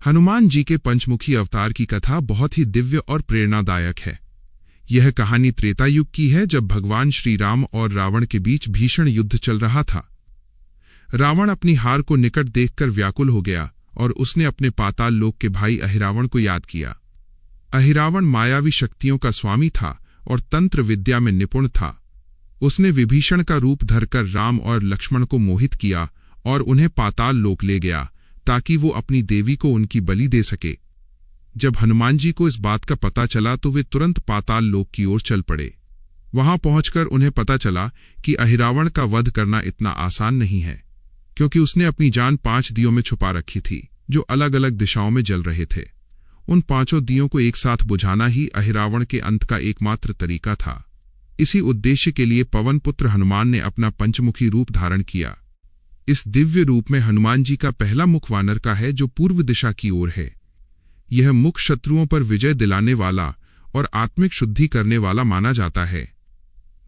हनुमान जी के पंचमुखी अवतार की कथा बहुत ही दिव्य और प्रेरणादायक है। यह कहानी त्रेता युग की है, जब भगवान श्री राम और रावण के बीच भीषण युद्ध चल रहा था। रावण अपनी हार को निकट देखकर व्याकुल हो गया और उसने अपने पाताल लोक के भाई अहिरावण को याद किया। अहिरावण मायावी शक्तियों का स्वामी था और तंत्र विद्या में निपुण था। उसने विभीषण का रूप धरकर राम और लक्ष्मण को मोहित किया और उन्हें पाताल लोक ले गया ताकि वो अपनी देवी को उनकी बलि दे सके। जब हनुमान जी को इस बात का पता चला तो वे तुरंत पाताल लोक की ओर चल पड़े। वहां पहुंचकर उन्हें पता चला कि अहिरावण का वध करना इतना आसान नहीं है, क्योंकि उसने अपनी जान 5 दियों में छुपा रखी थी जो अलग अलग दिशाओं में जल रहे थे। उन 5 दियों को एक साथ बुझाना ही अहिरावण के अंत का एकमात्र तरीका था। इसी उद्देश्य के लिए पवन पुत्र हनुमान ने अपना पंचमुखी रूप धारण किया। इस दिव्य रूप में हनुमान जी का पहला मुख वानर का है, जो पूर्व दिशा की ओर है। यह मुख शत्रुओं पर विजय दिलाने वाला और आत्मिक शुद्धि करने वाला माना जाता है।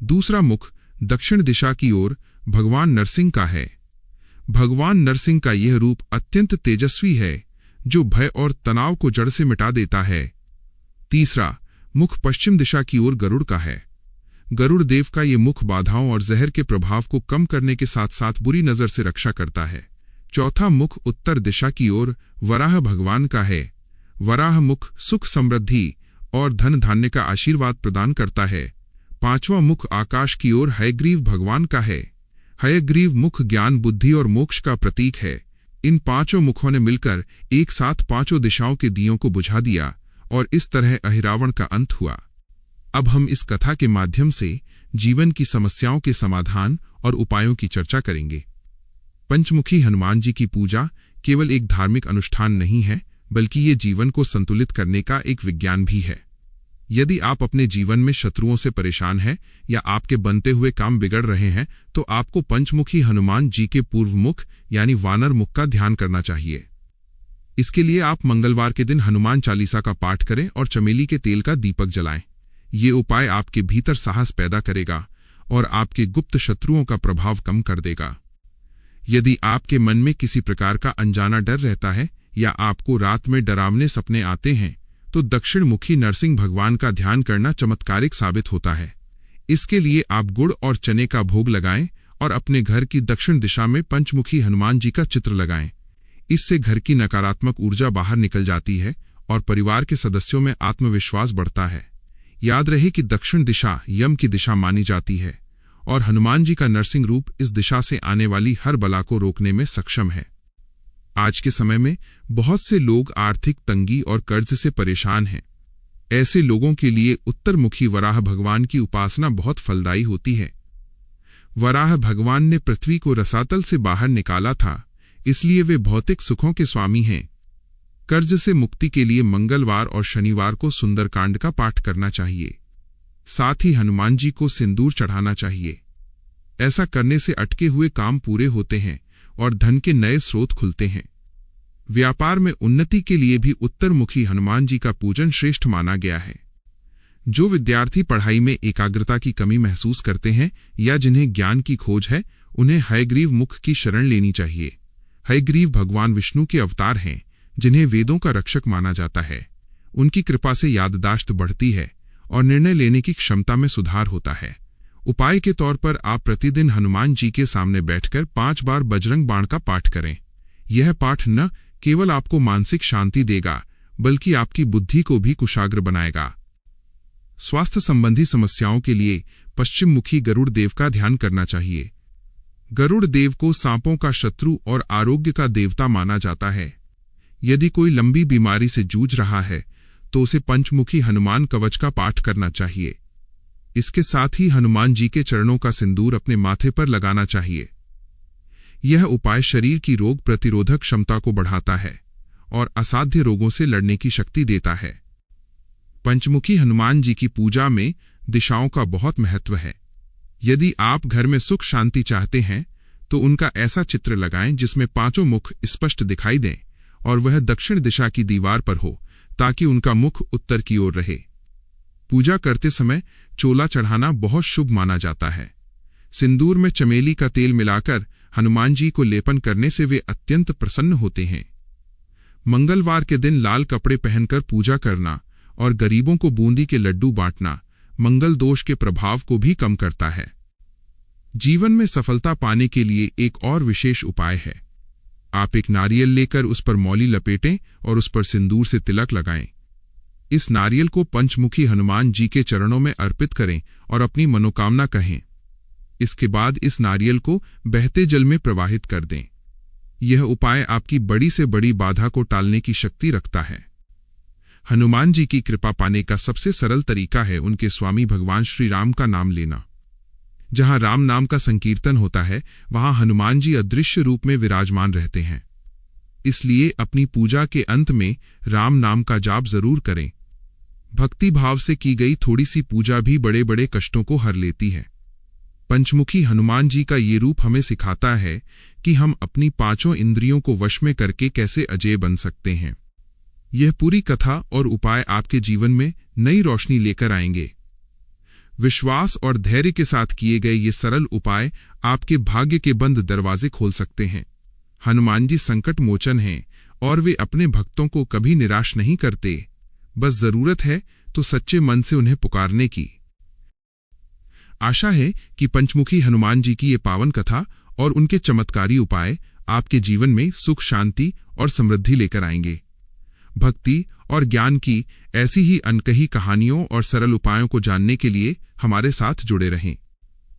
दूसरा मुख दक्षिण दिशा की ओर भगवान नरसिंह का है। भगवान नरसिंह का यह रूप अत्यंत तेजस्वी है, जो भय और तनाव को जड़ से मिटा देता है। तीसरा मुख पश्चिम दिशा की ओर गरुड़ का है। गरुड़ देव का ये मुख बाधाओं और जहर के प्रभाव को कम करने के साथ साथ बुरी नजर से रक्षा करता है। चौथा मुख उत्तर दिशा की ओर वराह भगवान का है। वराह मुख सुख समृद्धि और धन धान्य का आशीर्वाद प्रदान करता है। पांचवा मुख आकाश की ओर हयग्रीव भगवान का है। हयग्रीव मुख ज्ञान बुद्धि और मोक्ष का प्रतीक है। इन 5 मुखों ने मिलकर एक साथ 5 दिशाओं के दियों को बुझा दिया और इस तरह अहिरावण का अंत हुआ। अब हम इस कथा के माध्यम से जीवन की समस्याओं के समाधान और उपायों की चर्चा करेंगे। पंचमुखी हनुमान जी की पूजा केवल एक धार्मिक अनुष्ठान नहीं है, बल्कि ये जीवन को संतुलित करने का एक विज्ञान भी है। यदि आप अपने जीवन में शत्रुओं से परेशान हैं या आपके बनते हुए काम बिगड़ रहे हैं, तो आपको पंचमुखी हनुमान जी के पूर्व मुख यानी वानर मुख का ध्यान करना चाहिए। इसके लिए आप मंगलवार के दिन हनुमान चालीसा का पाठ करें और चमेली के तेल का दीपक जलाएं। ये उपाय आपके भीतर साहस पैदा करेगा और आपके गुप्त शत्रुओं का प्रभाव कम कर देगा। यदि आपके मन में किसी प्रकार का अनजाना डर रहता है या आपको रात में डरावने सपने आते हैं, तो दक्षिण मुखी नरसिंह भगवान का ध्यान करना चमत्कारिक साबित होता है। इसके लिए आप गुड़ और चने का भोग लगाएं और अपने घर की दक्षिण दिशा में पंचमुखी हनुमान जी का चित्र लगाएं। इससे घर की नकारात्मक ऊर्जा बाहर निकल जाती है और परिवार के सदस्यों में आत्मविश्वास बढ़ता है। याद रहे कि दक्षिण दिशा यम की दिशा मानी जाती है और हनुमान जी का नरसिंह रूप इस दिशा से आने वाली हर बला को रोकने में सक्षम है। आज के समय में बहुत से लोग आर्थिक तंगी और कर्ज से परेशान हैं। ऐसे लोगों के लिए उत्तरमुखी वराह भगवान की उपासना बहुत फलदायी होती है। वराह भगवान ने पृथ्वी को रसातल से बाहर निकाला था, इसलिए वे भौतिक सुखों के स्वामी हैं। कर्ज से मुक्ति के लिए मंगलवार और शनिवार को सुंदरकांड का पाठ करना चाहिए। साथ ही हनुमान जी को सिंदूर चढ़ाना चाहिए। ऐसा करने से अटके हुए काम पूरे होते हैं और धन के नए स्रोत खुलते हैं। व्यापार में उन्नति के लिए भी उत्तरमुखी हनुमान जी का पूजन श्रेष्ठ माना गया है। जो विद्यार्थी पढ़ाई में एकाग्रता की कमी महसूस करते हैं या जिन्हें ज्ञान की खोज है, उन्हें हयग्रीव मुख की शरण लेनी चाहिए। हयग्रीव भगवान विष्णु के अवतार हैं, जिन्हें वेदों का रक्षक माना जाता है। उनकी कृपा से याददाश्त बढ़ती है और निर्णय लेने की क्षमता में सुधार होता है। उपाय के तौर पर आप प्रतिदिन हनुमान जी के सामने बैठकर 5 बार बजरंग बाण का पाठ करें। यह पाठ न केवल आपको मानसिक शांति देगा, बल्कि आपकी बुद्धि को भी कुशाग्र बनाएगा। स्वास्थ्य संबंधी समस्याओं के लिए पश्चिम मुखी गरुड़ देव का ध्यान करना चाहिए। गरुड़ देव को सांपों का शत्रु और आरोग्य का देवता माना जाता है। यदि कोई लंबी बीमारी से जूझ रहा है, तो उसे पंचमुखी हनुमान कवच का पाठ करना चाहिए। इसके साथ ही हनुमान जी के चरणों का सिंदूर अपने माथे पर लगाना चाहिए। यह उपाय शरीर की रोग प्रतिरोधक क्षमता को बढ़ाता है और असाध्य रोगों से लड़ने की शक्ति देता है। पंचमुखी हनुमान जी की पूजा में दिशाओं का बहुत महत्व है। यदि आप घर में सुख शांति चाहते हैं, तो उनका ऐसा चित्र लगाएं जिसमें 5 मुख स्पष्ट दिखाई दें और वह दक्षिण दिशा की दीवार पर हो, ताकि उनका मुख उत्तर की ओर रहे। पूजा करते समय चोला चढ़ाना बहुत शुभ माना जाता है। सिंदूर में चमेली का तेल मिलाकर हनुमान जी को लेपन करने से वे अत्यंत प्रसन्न होते हैं। मंगलवार के दिन लाल कपड़े पहनकर पूजा करना और गरीबों को बूंदी के लड्डू बांटना मंगल दोष के प्रभाव को भी कम करता है। जीवन में सफलता पाने के लिए एक और विशेष उपाय है। आप एक नारियल लेकर उस पर मौली लपेटें और उस पर सिंदूर से तिलक लगाएं। इस नारियल को पंचमुखी हनुमान जी के चरणों में अर्पित करें और अपनी मनोकामना कहें। इसके बाद इस नारियल को बहते जल में प्रवाहित कर दें। यह उपाय आपकी बड़ी से बड़ी बाधा को टालने की शक्ति रखता है। हनुमान जी की कृपा पाने का सबसे सरल तरीका है उनके स्वामी भगवान श्री राम का नाम लेना। जहां राम नाम का संकीर्तन होता है, वहां हनुमान जी अदृश्य रूप में विराजमान रहते हैं। इसलिए अपनी पूजा के अंत में राम नाम का जाप जरूर करें। भक्ति भाव से की गई थोड़ी सी पूजा भी बड़े बड़े कष्टों को हर लेती है। पंचमुखी हनुमान जी का ये रूप हमें सिखाता है कि हम अपनी पांचों इंद्रियों को वश में करके कैसे अजेय बन सकते हैं। यह पूरी कथा और उपाय आपके जीवन में नई रोशनी लेकर आएंगे। विश्वास और धैर्य के साथ किए गए ये सरल उपाय आपके भाग्य के बंद दरवाजे खोल सकते हैं। हनुमान जी संकट मोचन हैं और वे अपने भक्तों को कभी निराश नहीं करते। बस जरूरत है तो सच्चे मन से उन्हें पुकारने की। आशा है कि पंचमुखी हनुमान जी की ये पावन कथा और उनके चमत्कारी उपाय आपके जीवन में सुख, शांति और समृद्धि लेकर आएंगे। भक्ति और ज्ञान की ऐसी ही अनकही कहानियों और सरल उपायों को जानने के लिए हमारे साथ जुड़े रहें।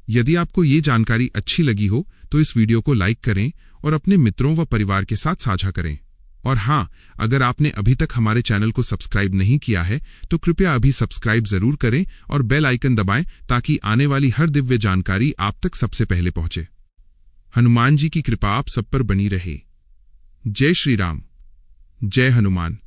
यदि आपको ये जानकारी अच्छी लगी हो तो इस वीडियो को लाइक करें और अपने मित्रों व परिवार के साथ साझा करें। और हाँ, अगर आपने अभी तक हमारे चैनल को सब्सक्राइब नहीं किया है तो कृपया अभी सब्सक्राइब जरूर करें और बेल आइकन दबाएं ताकि आने वाली हर दिव्य जानकारी आप तक सबसे पहले पहुंचे। हनुमान जी की कृपा आप सब पर बनी रहे। जय श्री राम, जय हनुमान।